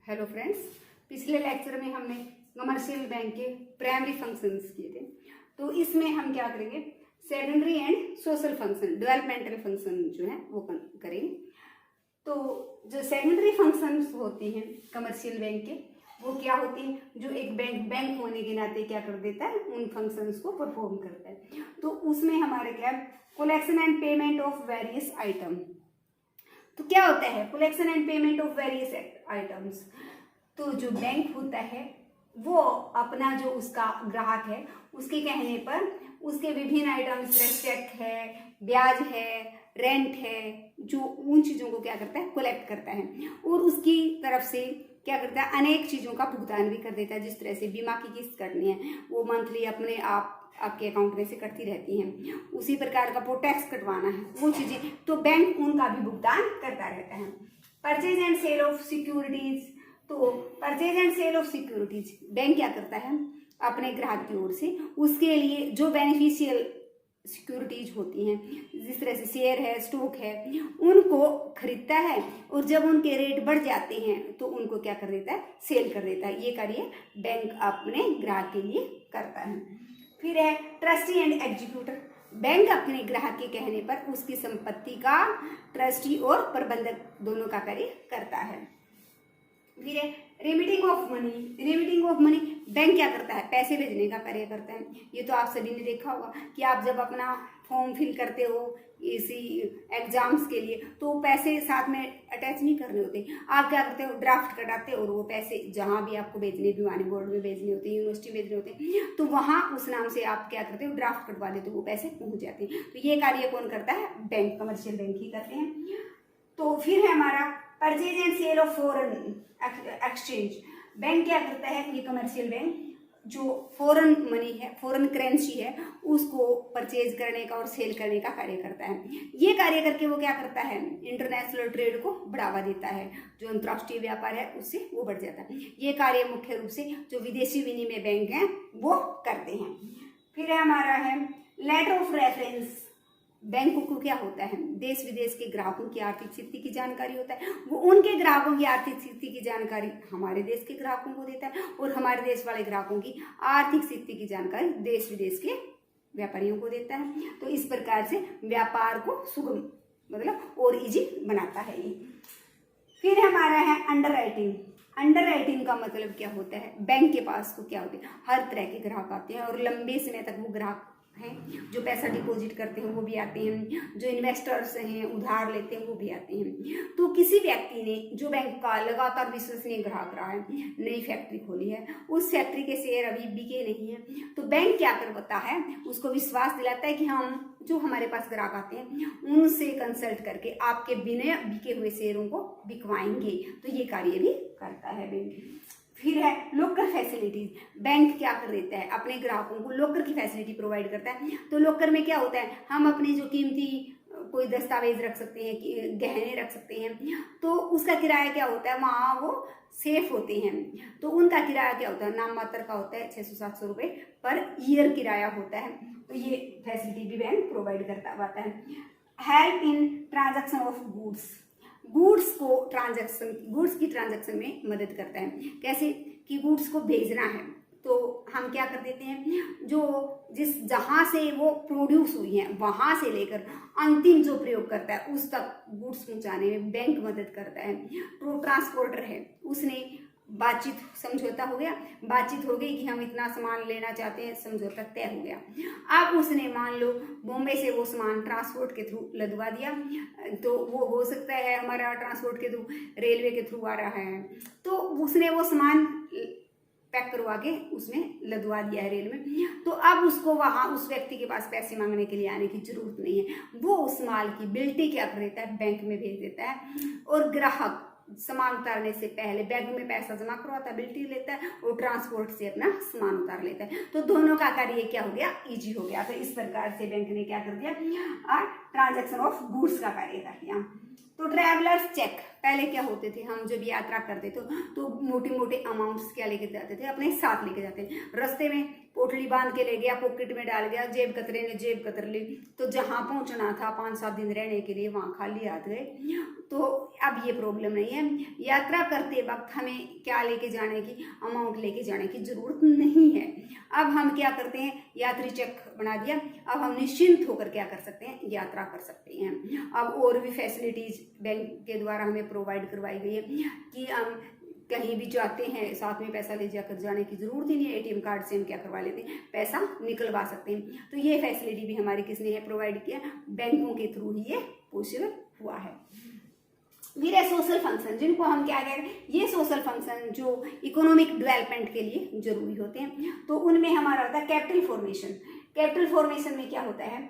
Hello friends, पिछले lecture में हमने कमर्शियल बैंक के प्राइमरी फंक्शंस किए थे। तो इसमें हम क्या करेंगे, secondary and social function, developmental function जो है वो करेंगे। तो जो सेकेंडरी फंक्शंस होती हैं कमर्शियल बैंक के, वो क्या होती हैं, जो एक बैंक होने के नाते क्या कर देता है, उन फंक्शंस को परफॉर्म करता है। तो उसमें हमारे क्या, collection and payment of various item. तो क्या होता है collection and payment of various items. तो जो बैंक होता है वो अपना जो उसका ग्राहक है उसके कहने पर उसके विभिन्न आइटम्स, चेक है, ब्याज है, रेंट है, जो उन चीज़ों को क्या करता है, कलेक्ट करता है और उसकी तरफ से क्या करता है, अनेक चीज़ों का भुगतान भी कर देता है। जिस तरह से बीमा की किस्त करनी है वो मंथली अपने आपके अकाउंट में से कटती रहती हैं, उसी प्रकार का वो टैक्स कटवाना है, वो चीज़ें तो बैंक उनका भी भुगतान करता रहता है। Purchase and sale of securities. तो purchase and sale of securities bank क्या करता है, अपने ग्राहक की ओर से उसके लिए जो बेनिफिशियल सिक्योरिटीज होती हैं, जिस तरह से शेयर है, स्टॉक है, उनको खरीदता है और जब उनके रेट बढ़ जाते हैं तो उनको क्या कर देता है, सेल कर देता है। ये कार्य बैंक अपने ग्राहक के लिए करता है। फिर है ट्रस्टी एंड एग्जीक्यूटर। बैंक अपने ग्राहक के कहने पर उसकी संपत्ति का ट्रस्टी और प्रबंधक दोनों का कार्य करता है। फिर है remitting of money. Remitting of money bank क्या करता है, पैसे भेजने का कार्य करता है। ये तो आप सभी ने देखा होगा कि आप जब अपना फॉर्म फिल करते हो इसी एग्जाम्स के लिए तो पैसे साथ में अटैच नहीं करने होते, आप क्या करते हो, ड्राफ्ट कटाते हो और वो पैसे जहाँ भी आपको भेजने, भिवानी बोर्ड में भेजने होते हैं, यूनिवर्सिटी भेजने होते हैं, तो वहाँ उस नाम से आप क्या करते हो, ड्राफ्ट कटवा देते हो, वो पैसे पहुँच जाते हैं। तो ये कार्य कौन करता है, बैंक, कमर्शियल बैंक ही करते हैं। तो फिर है हमारा purchase and sale of foreign exchange. Bank क्या करता है, ये कमर्शियल बैंक जो फॉरेन मनी है, फॉरेन करेंसी है, उसको परचेज करने का और सेल करने का कार्य करता है। ये कार्य करके वो क्या करता है, इंटरनेशनल ट्रेड को बढ़ावा देता है, जो अंतर्राष्ट्रीय व्यापार है उससे वो बढ़ जाता है। ये कार्य मुख्य रूप से जो विदेशी विनिमय बैंक हैं वो करते हैं। फिर है हमारा है लेटर ऑफ रेफरेंस। बैंकों को क्या होता है, देश विदेश के ग्राहकों की आर्थिक स्थिति की जानकारी होता है, वो उनके ग्राहकों की आर्थिक स्थिति की जानकारी हमारे देश के ग्राहकों को देता है और हमारे देश वाले ग्राहकों की आर्थिक स्थिति की जानकारी देश विदेश के व्यापारियों को देता है। तो इस प्रकार से व्यापार को सुगम मतलब और इजी बनाता है ये। फिर हमारा है अंडर राइटिंग। अंडर राइटिंग का मतलब क्या होता है, बैंक के पास तो क्या होते हैं, हर तरह के ग्राहक आते हैं और लंबे समय तक वो ग्राहक हैं, जो पैसा डिपॉजिट करते हैं वो भी आते हैं, जो इन्वेस्टर्स हैं उधार लेते हैं वो भी आते हैं। तो किसी व्यक्ति ने जो बैंक का लगातार विश्वसनीय ग्राहक रहा है, नई फैक्ट्री खोली है, उस फैक्ट्री के शेयर अभी बिके नहीं है, तो बैंक क्या करता है, उसको विश्वास दिलाता है कि हम जो हमारे पास ग्राहक आते हैं उनसे कंसल्ट करके आपके बिना बिके हुए शेयरों को बिकवाएंगे। तो ये कार्य भी करता है बैंक। फिर है लॉकर फैसिलिटीज। बैंक क्या कर देता है, अपने ग्राहकों को लॉकर की फैसिलिटी प्रोवाइड करता है। तो लॉकर में क्या होता है, हम अपने जो कीमती कोई दस्तावेज रख सकते हैं, गहने रख सकते हैं, तो उसका किराया क्या होता है, वहाँ वो सेफ होते हैं। तो उनका किराया क्या होता है, नाम मात्र का होता है, 600-700 रुपये पर ईयर किराया होता है। तो ये फैसिलिटी भी बैंक प्रोवाइड करता है। Help in transaction of goods. Goods की ट्रांजैक्शन में मदद करता है। कैसे कि गुड्स को भेजना है तो हम क्या कर देते हैं, जो जहां से वो प्रोड्यूस हुई है वहां से लेकर अंतिम जो प्रयोग करता है उस तक गुड्स पहुंचाने में बैंक मदद करता है। तो ट्रांसपोर्टर है, उसने बातचीत, समझौता हो गया, बातचीत हो गई कि हम इतना सामान लेना चाहते हैं, समझौता तय हो गया। अब उसने मान लो बॉम्बे से वो सामान ट्रांसपोर्ट के थ्रू लदवा दिया, तो वो हो सकता है हमारा ट्रांसपोर्ट के थ्रू रेलवे के थ्रू आ रहा है, तो उसने वो सामान पैक करवा के उसमें लदवा दिया है रेल में। तो अब उसको वहाँ उस व्यक्ति के पास पैसे मांगने के लिए आने की जरूरत नहीं है, वो उस माल की बिल्टी क्या कर देता है, बैंक में भेज देता है और ग्राहक सामान उतारने से पहले बैंक में पैसा जमा करवाता है, बिल्टी लेता है और ट्रांसपोर्ट से अपना सामान उतार लेता है। तो दोनों का कार्य क्या हो गया, इजी हो गया। तो इस प्रकार से बैंक ने क्या कर दिया, ट्रांजैक्शन ऑफ गुड्स का कार्य कर दिया। तो ट्रैवलर्स चेक पहले क्या होते थे, हम जब यात्रा करते थे तो मोटे मोटे अमाउंट्स क्या लेके जाते थे, अपने साथ लेके जाते थे। रास्ते में पोटली बांध के ले गया, पॉकेट में डाल गया, जेब कतरे ने जेब कतर ली, तो जहाँ पहुँचना था 5-7 दिन रहने के लिए वहाँ खाली हाथ गए। तो अब ये प्रॉब्लम नहीं है, यात्रा करते वक्त हमें क्या लेके जाने की, अमाउंट लेके जाने की जरूरत नहीं है। अब हम क्या करते हैं, यात्री चेक बना दिया, अब हम निश्चिंत होकर क्या कर सकते हैं, यात्रा कर सकते हैं। अब और भी फैसिलिटीज बैंक के द्वारा हमें प्रोवाइड करवाई गई है कि हम कहीं भी जाते हैं साथ में पैसा ले जाकर जाने की जरूरत ही नहीं है, एटीएम कार्ड से हम क्या करवा लेते हैं, पैसा निकलवा सकते हैं। तो ये फैसिलिटी भी हमारी किसने है प्रोवाइड किया, बैंकों के थ्रू ही ये पॉसिबल हुआ है। फिर है सोशल फंक्शन, जिनको हम क्या कहते हैं, ये सोशल फंक्शन जो इकोनॉमिक डेवलपमेंट के लिए जरूरी होते हैं। तो उनमें हमारा होता है कैपिटल फॉर्मेशन। कैपिटल फॉर्मेशन में क्या होता है,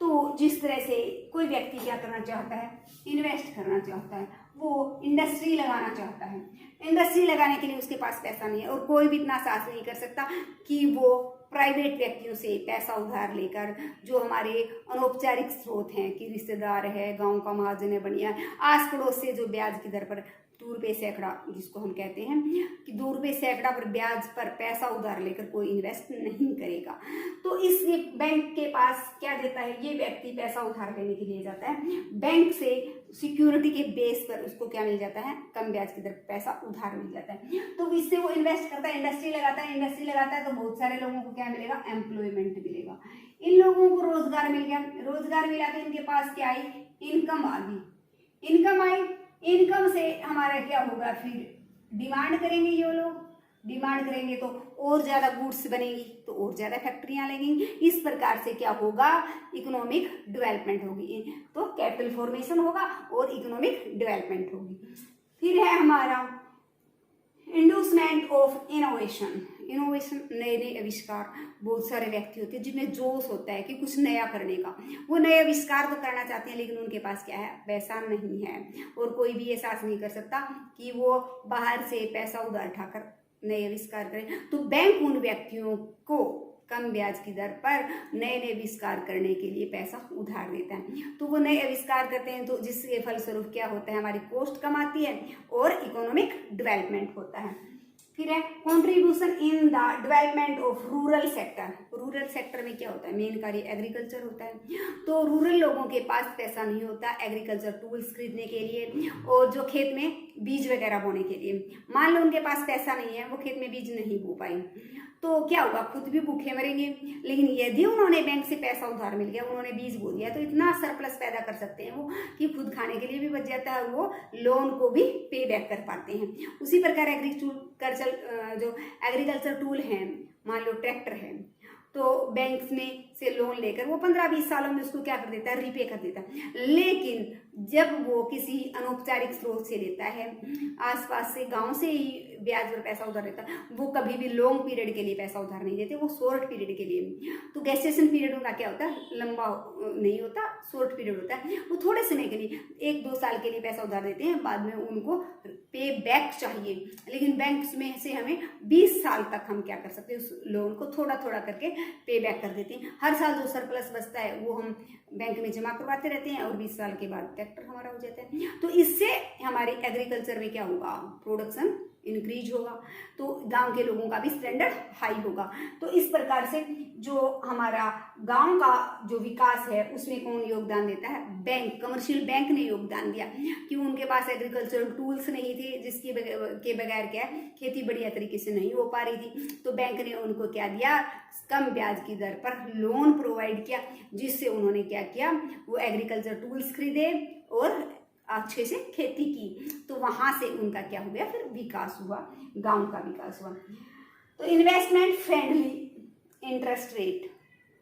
तो जिस तरह से कोई व्यक्ति क्या करना चाहता है, इन्वेस्ट करना चाहता है, वो इंडस्ट्री लगाना चाहता है। इंडस्ट्री लगाने के लिए उसके पास पैसा नहीं है और कोई भी इतना साहस नहीं कर सकता कि वो प्राइवेट व्यक्तियों से पैसा उधार लेकर, जो हमारे अनौपचारिक स्रोत हैं कि रिश्तेदार है, गांव का महाजन है, बढ़िया आस पड़ोस से जो ब्याज की दर पर 2 रुपये सैकड़ा, जिसको हम कहते हैं कि 2 रुपये सैकड़ा पर ब्याज पर पैसा उधार लेकर कोई इन्वेस्ट नहीं करेगा। तो इस बैंक के पास क्या देता है, ये व्यक्ति पैसा उधार लेने के लिए जाता है, बैंक से सिक्योरिटी के बेस पर उसको क्या मिल जाता है, कम ब्याज की दर पर पैसा उधार मिल जाता है। तो इससे वो इन्वेस्ट करता है, इंडस्ट्री लगाता है, इंडस्ट्री लगाता है तो बहुत सारे लोगों को क्या मिलेगा, एम्प्लॉयमेंट मिलेगा, इन लोगों को रोजगार मिल गया, रोजगार मिला तो इनके पास क्या आई, इनकम आ गई, इनकम आई, इनकम से हमारा क्या होगा, फिर डिमांड करेंगे, ये लोग डिमांड करेंगे तो और ज्यादा गुड्स बनेगी, तो और ज्यादा फैक्ट्रियां लगेंगी। इस प्रकार से क्या होगा, इकोनॉमिक डेवलपमेंट होगी, तो कैपिटल फॉर्मेशन होगा और इकोनॉमिक डेवलपमेंट होगी। फिर है हमारा इंड्यूसमेंट ऑफ इनोवेशन। इनोवेशन नए नए आविष्कार, बहुत सारे व्यक्ति होते हैं जिनमें जोश होता है कि कुछ नया करने का, वो नए आविष्कार तो करना चाहते हैं लेकिन उनके पास क्या है, पैसा नहीं है और कोई भी एहसास नहीं कर सकता कि वो बाहर से पैसा उधार उठाकर नए आविष्कार करें। तो बैंक उन व्यक्तियों को कम ब्याज की दर पर नए नए आविष्कार करने के लिए पैसा उधार देता है। तो वो नए आविष्कार करते हैं तो जिसके फलस्वरूप क्या होता है, हमारी कॉस्ट कम आती है और इकोनॉमिक डेवलपमेंट होता है। फिर है contribution in the development of rural sector. Rural sector में क्या होता है, मेन कार्य एग्रीकल्चर होता है। तो रूरल लोगों के पास पैसा नहीं होता एग्रीकल्चर टूल्स खरीदने के लिए और जो खेत में बीज वगैरह बोने के लिए। मान लो उनके पास पैसा नहीं है, वो खेत में बीज नहीं बो पाए, तो क्या होगा, खुद भी भूखे मरेंगे। लेकिन यदि उन्होंने बैंक से पैसा उधार मिल गया, उन्होंने बीज बो दिया, तो इतना सरप्लस पैदा कर सकते हैं वो कि खुद खाने के लिए भी बच जाता है और वो लोन को भी पे बैक कर पाते हैं। उसी प्रकार एग्रीकल्चर टूल हैं, मान लो ट्रैक्टर है, तो बैंक में से लोन लेकर वो 15-20 सालों में उसको क्या कर देता है, रिपे कर देता है। लेकिन जब वो किसी अनौपचारिक स्रोत से लेता है, आसपास से गांव से ही ब्याज पर पैसा उधार लेता है, वो कभी भी लॉन्ग पीरियड के लिए पैसा उधार नहीं देते, वो शॉर्ट पीरियड के लिए। तो गेस्टेशन पीरियड उनका क्या होता है, लंबा नहीं होता, शॉर्ट पीरियड होता है। वो थोड़े समय के लिए 1-2 साल के लिए पैसा उधार देते हैं, बाद में उनको पे बैक चाहिए। लेकिन बैंक में से हमें 20 साल तक हम क्या कर सकते हैं, उस लोन को थोड़ा थोड़ा करके पे बैक कर देते हैं। हर साल जो सरप्लस बचता है वो हम बैंक में जमा करवाते रहते हैं और 20 साल के बाद ट्रैक्टर हमारा हो जाता है। तो इससे हमारे एग्रीकल्चर में क्या होगा, प्रोडक्शन इंक्रीज होगा, तो गांव के लोगों का भी स्टैंडर्ड हाई होगा। तो इस प्रकार से जो हमारा गांव का जो विकास है उसमें कौन योगदान देता है, बैंक, कमर्शियल बैंक ने योगदान दिया कि उनके पास एग्रीकल्चरल टूल्स नहीं थे, जिसके के बगैर क्या खेती बढ़िया तरीके से नहीं हो पा रही थी। तो बैंक ने उनको क्या दिया, कम ब्याज की दर पर लोन प्रोवाइड किया, जिससे उन्होंने क्या किया, वो एग्रीकल्चर टूल्स खरीदे और अच्छे से खेती की। तो वहां से उनका क्या हो गया, फिर विकास हुआ, गांव का विकास हुआ। तो इन्वेस्टमेंट फ्रेंडली इंटरेस्ट रेट,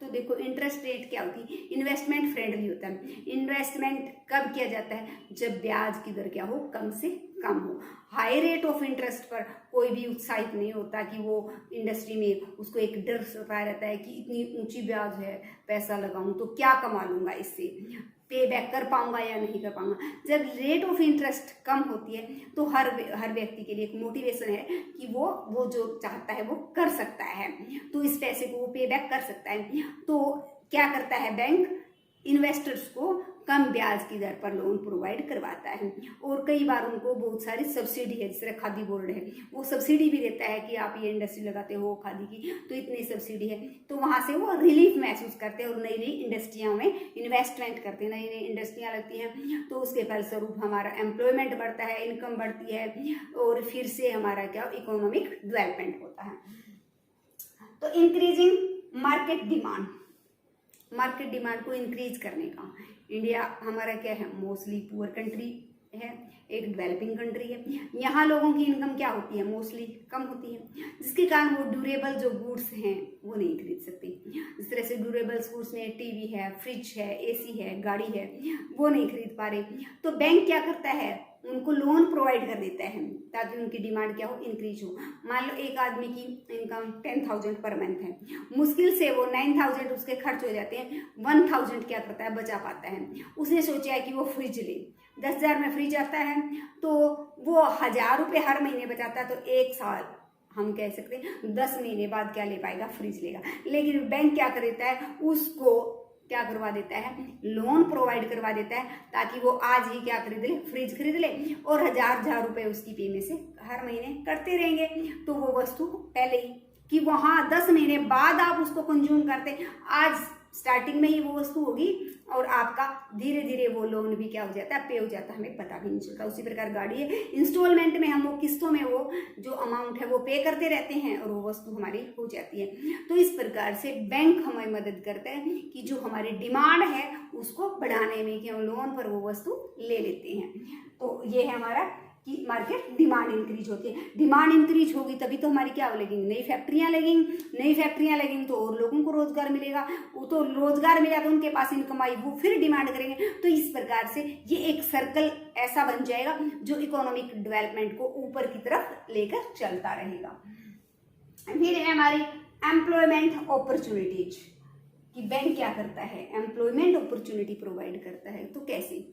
तो देखो इंटरेस्ट रेट क्या होती है, इन्वेस्टमेंट फ्रेंडली होता है। इन्वेस्टमेंट कब किया जाता है, जब ब्याज की दर क्या हो, कम से कम हो। हाई रेट ऑफ इंटरेस्ट पर कोई भी उत्साहित नहीं होता कि वो इंडस्ट्री में, उसको एक डर सताया रहता है कि इतनी ऊंची ब्याज है, पैसा लगाऊं तो क्या कमा लूंगा, इससे पे बैक कर पाऊंगा या नहीं कर पाऊंगा। जब रेट ऑफ इंटरेस्ट कम होती है तो हर व्यक्ति के लिए एक मोटिवेशन है कि वो जो चाहता है वो कर सकता है, तो इस पैसे को वो पे बैक कर सकता है। तो क्या करता है बैंक, इन्वेस्टर्स को कम ब्याज की दर पर लोन प्रोवाइड करवाता है। और कई बार उनको बहुत सारी सब्सिडी है, जैसे खादी बोर्ड है वो सब्सिडी भी देता है कि आप ये इंडस्ट्री लगाते हो खादी की तो इतनी सब्सिडी है, तो वहाँ से वो रिलीफ महसूस करते हैं और नई नई इंडस्ट्रियों में इन्वेस्टमेंट करते हैं, नई नई इंडस्ट्रियाँ लगती हैं, तो उसके फलस्वरूप हमारा एम्प्लॉयमेंट बढ़ता है, इनकम बढ़ती है और फिर से हमारा क्या इकोनॉमिक डेवलपमेंट होता है। तो increasing market demand, market demand को इंक्रीज करने का, इंडिया हमारा क्या है, मोस्टली पुअर कंट्री है, एक डेवलपिंग कंट्री है, यहाँ लोगों की इनकम क्या होती है, मोस्टली कम होती है, जिसके कारण वो ड्यूरेबल जो गुड्स हैं वो नहीं खरीद सकते। जिस तरह से ड्यूरेबल गुड्स में टीवी है, फ्रिज है, एसी है, गाड़ी है, वो नहीं खरीद पा रहे, तो बैंक क्या करता है, उनको लोन प्रोवाइड कर देता है ताकि उनकी डिमांड क्या हो, इंक्रीज हो। मान लो एक आदमी की इनकम 10,000 पर मंथ है, मुश्किल से वो 9,000 उसके खर्च हो जाते हैं, 1,000 क्या करता है, बचा पाता है। उसने सोचा है कि वो फ्रिज ले, 10,000 में फ्रिज आता है तो वो 1,000 रुपये हर महीने बचाता है, तो एक साल हम कह सकते हैं 10 महीने बाद क्या ले पाएगा, फ्रिज लेगा। लेकिन बैंक क्या कर देता है, उसको क्या करवा देता है, लोन प्रोवाइड करवा देता है ताकि वो आज ही क्या खरीद ले, फ्रिज खरीद ले और 1,000 रुपये उसकी पेमेंट से हर महीने करते रहेंगे, तो वो वस्तु पहले ही कि वहाँ 10 महीने बाद आप उसको कंज्यूम करते, आज स्टार्टिंग में ही वो वस्तु होगी और आपका धीरे धीरे वो लोन भी क्या हो जाता है, पे हो जाता है, हमें पता भी नहीं चलता। उसी प्रकार गाड़ी है, इंस्टॉलमेंट में हम वो किस्तों में वो जो अमाउंट है वो पे करते रहते हैं और वो वस्तु हमारी हो जाती है। तो इस प्रकार से बैंक हमें मदद करता है कि जो हमारी डिमांड है उसको बढ़ाने में, कि हम लोन पर वो वस्तु ले लेते हैं। तो ये है हमारा कि मार्केट डिमांड इंक्रीज होती है, डिमांड इंक्रीज होगी तभी तो हमारी क्या लगेंगी, नई फैक्ट्रियां लगेंगी, नई फैक्ट्रियां लगेंगी तो और लोगों को रोजगार मिलेगा, वो तो रोजगार मिला तो उनके पास इनकम आई, वो फिर डिमांड करेंगे। तो इस प्रकार से ये एक सर्कल ऐसा बन जाएगा जो इकोनॉमिक डेवलपमेंट को ऊपर की तरफ लेकर चलता रहेगा। फिर है हमारी एम्प्लॉयमेंट अपॉर्चुनिटीज, कि बैंक क्या करता है, एम्प्लॉयमेंट अपॉर्चुनिटी प्रोवाइड करता है। तो कैसे,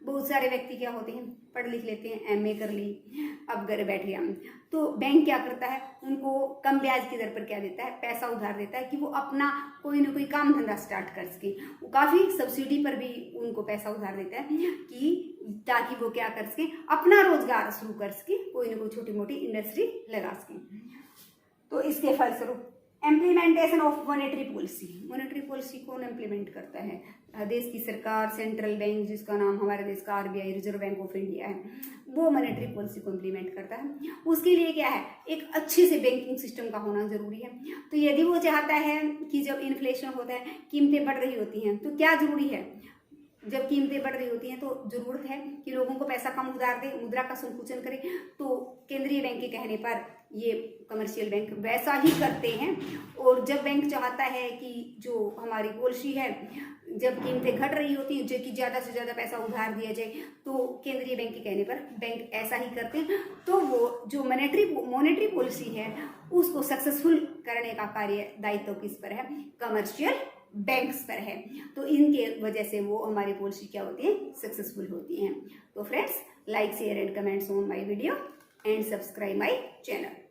बहुत सारे व्यक्ति क्या होते हैं, पढ़ लिख लेते हैं, एमए कर ली, अब घर बैठ गया, तो बैंक क्या करता है, उनको कम ब्याज की दर पर क्या देता है, पैसा उधार देता है कि वो अपना कोई ना कोई काम धंधा स्टार्ट कर सके। वो काफ़ी सब्सिडी पर भी उनको पैसा उधार देता है कि ताकि वो क्या कर सके, अपना रोजगार शुरू कर सके, कोई ना कोई छोटी मोटी इंडस्ट्री लगा सके। तो इसके फलस्वरूप implementation of monetary policy, monetary policy कौन इम्प्लीमेंट करता है, देश की सरकार, सेंट्रल बैंक जिसका नाम हमारे देश का RBI, reserve bank of India है, वो मॉनेटरी पॉलिसी को इम्प्लीमेंट करता है। उसके लिए क्या है, एक अच्छे से बैंकिंग सिस्टम का होना जरूरी है। तो यदि वो चाहता है कि जब इन्फ्लेशन होता है, कीमतें बढ़ रही होती हैं, तो क्या जरूरी है, जब कीमतें बढ़ रही होती हैं तो जरूरत है कि लोगों को पैसा कम उधार दे, मुद्रा का संकुचन करे। तो केंद्रीय बैंक के कहने पर ये कमर्शियल बैंक वैसा ही करते हैं। और जब बैंक चाहता है कि जो हमारी पॉलिसी है, जब कीमतें घट रही होती हैं, जो कि ज़्यादा से ज़्यादा पैसा उधार दिया जाए, तो केंद्रीय बैंक के कहने पर बैंक ऐसा ही करते हैं। तो वो जो मॉनेटरी पॉलिसी है उसको सक्सेसफुल करने का कार्य दायित्व किस पर है, कमर्शियल बैंक्स पर है। तो इनके वजह से वो हमारी पॉलिसी क्या होती है, सक्सेसफुल होती हैं। तो friends, like share and comments on my video and subscribe my channel.